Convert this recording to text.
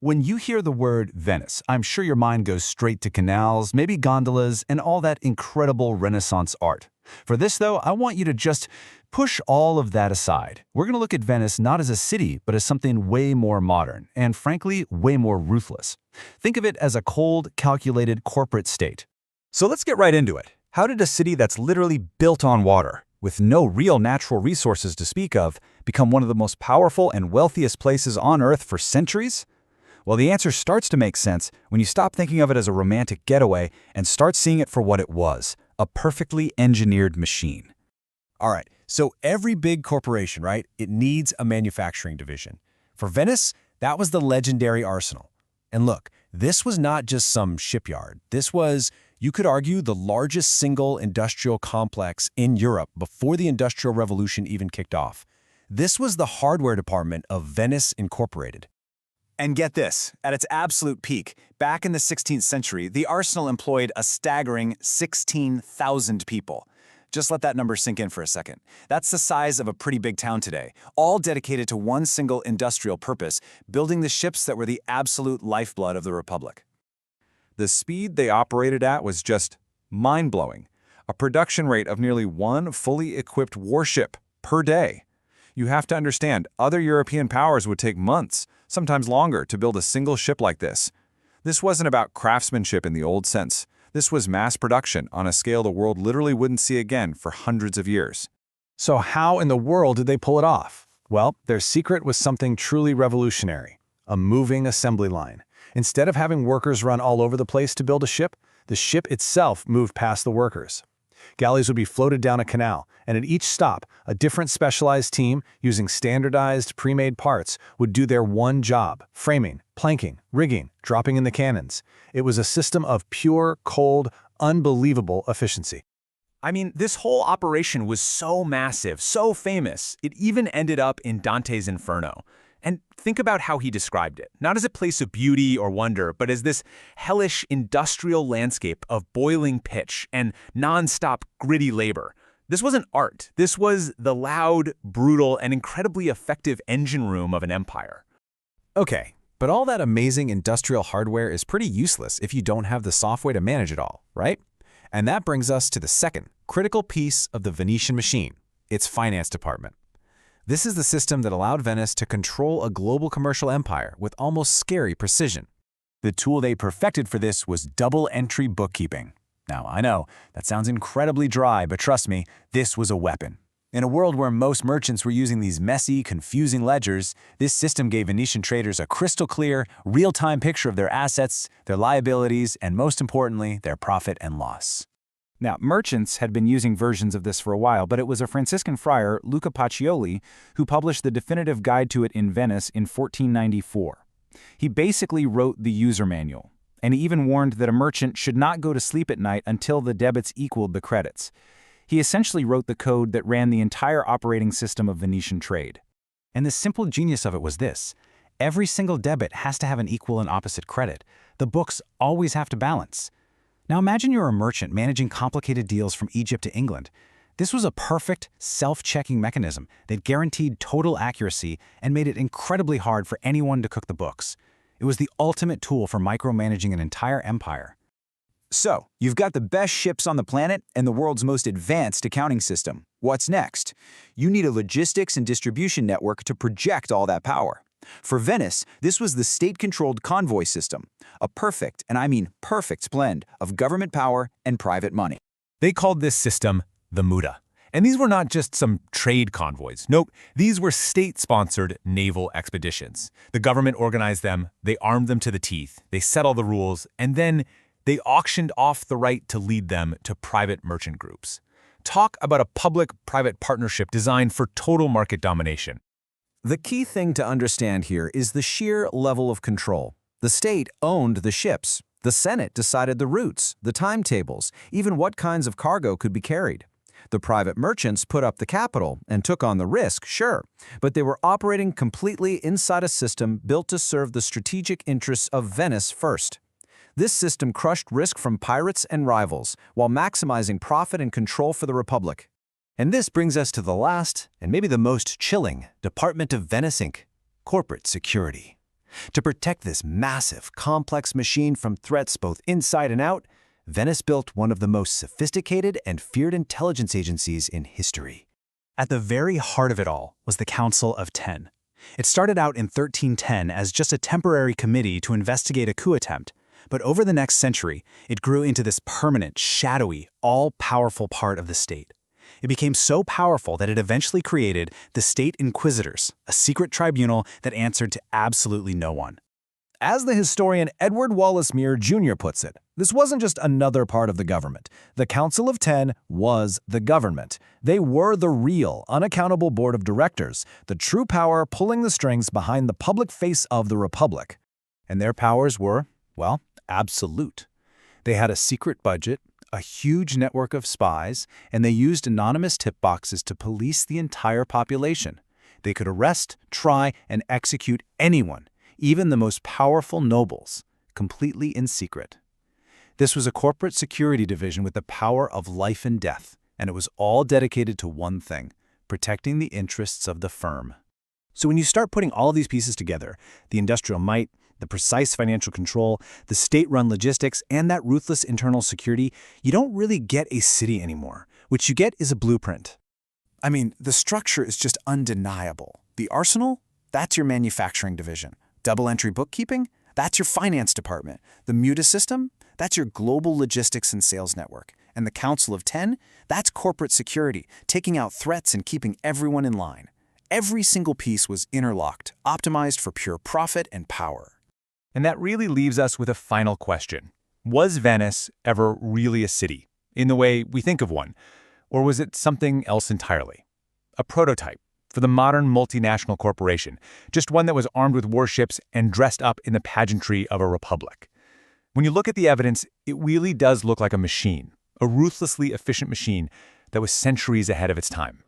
When you hear the word Venice, I'm sure your mind goes straight to canals, maybe gondolas, and all that incredible Renaissance art. For this, though, I want you to just push all of that aside. We're going to look at Venice not as a city, but as something way more modern, and frankly, way more ruthless. Think of it as a cold, calculated corporate state. So let's get right into it. How did a city that's literally built on water, with no real natural resources to speak of, become one of the most powerful and wealthiest places on Earth for centuries? Well, the answer starts to make sense when you stop thinking of it as a romantic getaway and start seeing it for what it was, a perfectly engineered machine. All right, so every big corporation, right, it needs a manufacturing division. For Venice, that was the legendary Arsenal. And look, this was not just some shipyard. This was, you could argue, the largest single industrial complex in Europe before the Industrial Revolution even kicked off. This was the hardware department of Venice Incorporated. And get this, at its absolute peak, back in the 16th century, the Arsenal employed a staggering 16,000 people. Just let that number sink in for a second. That's the size of a pretty big town today, all dedicated to one single industrial purpose, building the ships that were the absolute lifeblood of the Republic. The speed they operated at was just mind-blowing. A production rate of nearly one fully equipped warship per day. You have to understand, other European powers would take months, sometimes longer, to build a single ship like this. This wasn't about craftsmanship in the old sense. This was mass production on a scale the world literally wouldn't see again for hundreds of years. So how in the world did they pull it off? Well, their secret was something truly revolutionary, a moving assembly line. Instead of having workers run all over the place to build a ship, the ship itself moved past the workers. Galleys would be floated down a canal, and at each stop, a different specialized team, using standardized, pre-made parts, would do their one job: framing, planking, rigging, dropping in the cannons. It was a system of pure, cold, unbelievable efficiency. I mean, this whole operation was so massive, so famous, it even ended up in Dante's Inferno. And think about how he described it, not as a place of beauty or wonder, but as this hellish industrial landscape of boiling pitch and non-stop gritty labor. This wasn't art. This was the loud, brutal, and incredibly effective engine room of an empire. Okay, but all that amazing industrial hardware is pretty useless if you don't have the software to manage it all, right? And that brings us to the second critical piece of the Venetian machine, its finance department. This is the system that allowed Venice to control a global commercial empire with almost scary precision. The tool they perfected for this was double-entry bookkeeping. Now, I know, that sounds incredibly dry, but trust me, this was a weapon. In a world where most merchants were using these messy, confusing ledgers, this system gave Venetian traders a crystal-clear, real-time picture of their assets, their liabilities, and most importantly, their profit and loss. Now, merchants had been using versions of this for a while, but it was a Franciscan friar, Luca Pacioli, who published the definitive guide to it in Venice in 1494. He basically wrote the user manual, and he even warned that a merchant should not go to sleep at night until the debits equaled the credits. He essentially wrote the code that ran the entire operating system of Venetian trade. And the simple genius of it was this: every single debit has to have an equal and opposite credit. The books always have to balance. Now imagine you're a merchant managing complicated deals from Egypt to England. This was a perfect, self-checking mechanism that guaranteed total accuracy and made it incredibly hard for anyone to cook the books. It was the ultimate tool for micromanaging an entire empire. So, you've got the best ships on the planet and the world's most advanced accounting system. What's next? You need a logistics and distribution network to project all that power. For Venice, this was the state-controlled Convoy system, a perfect, and I mean perfect blend of government power and private money. They called this system the Muda. And these were not just some trade convoys. Nope, these were state-sponsored naval expeditions. The government organized them, they armed them to the teeth, they set all the rules, and then they auctioned off the right to lead them to private merchant groups. Talk about a public-private partnership designed for total market domination. The key thing to understand here is the sheer level of control. The state owned the ships. The Senate decided the routes, the timetables, even what kinds of cargo could be carried. The private merchants put up the capital and took on the risk, sure, but they were operating completely inside a system built to serve the strategic interests of Venice first. This system crushed risk from pirates and rivals while maximizing profit and control for the Republic. And this brings us to the last, and maybe the most chilling, department of Venice Inc., corporate security. To protect this massive, complex machine from threats both inside and out, Venice built one of the most sophisticated and feared intelligence agencies in history. At the very heart of it all was the Council of Ten. It started out in 1310 as just a temporary committee to investigate a coup attempt, but over the next century, it grew into this permanent, shadowy, all-powerful part of the state. It became so powerful that it eventually created the State Inquisitors, a secret tribunal that answered to absolutely no one. As the historian Edward Wallace Muir Jr. puts it, this wasn't just another part of the government. The Council of Ten was the government. They were the real, unaccountable board of directors, the true power pulling the strings behind the public face of the Republic. And their powers were, well, absolute. They had a secret budget, a huge network of spies, and they used anonymous tip boxes to police the entire population. They could arrest, try, and execute anyone, even the most powerful nobles, completely in secret. This was a corporate security division with the power of life and death, and it was all dedicated to one thing: protecting the interests of the firm. So when you start putting all of these pieces together, the industrial might, the precise financial control, the state-run logistics, and that ruthless internal security, you don't really get a city anymore. What you get is a blueprint. I mean, the structure is just undeniable. The Arsenal? That's your manufacturing division. Double-entry bookkeeping? That's your finance department. The Muda system? That's your global logistics and sales network. And the Council of Ten? That's corporate security, taking out threats and keeping everyone in line. Every single piece was interlocked, optimized for pure profit and power. And that really leaves us with a final question. Was Venice ever really a city, in the way we think of one? Or was it something else entirely? A prototype for the modern multinational corporation, just one that was armed with warships and dressed up in the pageantry of a republic. When you look at the evidence, it really does look like a machine, a ruthlessly efficient machine that was centuries ahead of its time.